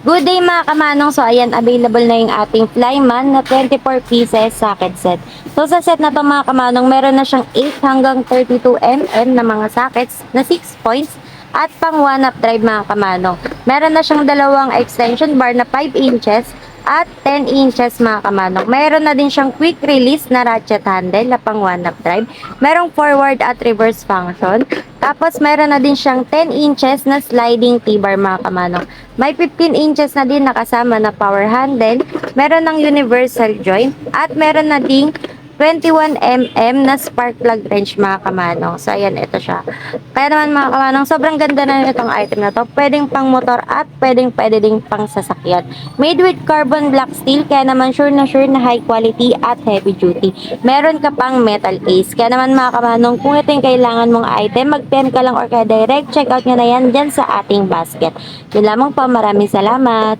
Good day mga kamanong. So ayan, available na yung ating Flyman na 24 pieces socket set. So sa set na to mga kamanong, meron na siyang 8 hanggang 32 mm na mga sockets na 6 points at pang 1-up drive mga kamanong. Meron na siyang dalawang extension bar na 5 inches at 10 inches mga kamanong. Meron na din siyang quick release na ratchet handle na pang 1-up drive. Merong forward at reverse function. Tapos meron na din siyang 10 inches na sliding T-bar mga kamanong. May 15 inches na din nakasama na power handle. Meron ng universal joint at meron na ding 21 mm na spark plug wrench mga kamanong. So ayan, ito siya. Kaya naman mga kamanong, sobrang ganda na itong item na to. Pwedeng pang motor at pwede ding pang sasakyan. Made with carbon black steel, kaya naman sure na high quality at heavy duty. Meron ka pang metal case. Kaya naman mga kamanong, kung ito yung kailangan mong item, mag-PM ka lang or kaya direct check out nyo na yan dyan sa ating basket. Yun lamang po, maraming salamat.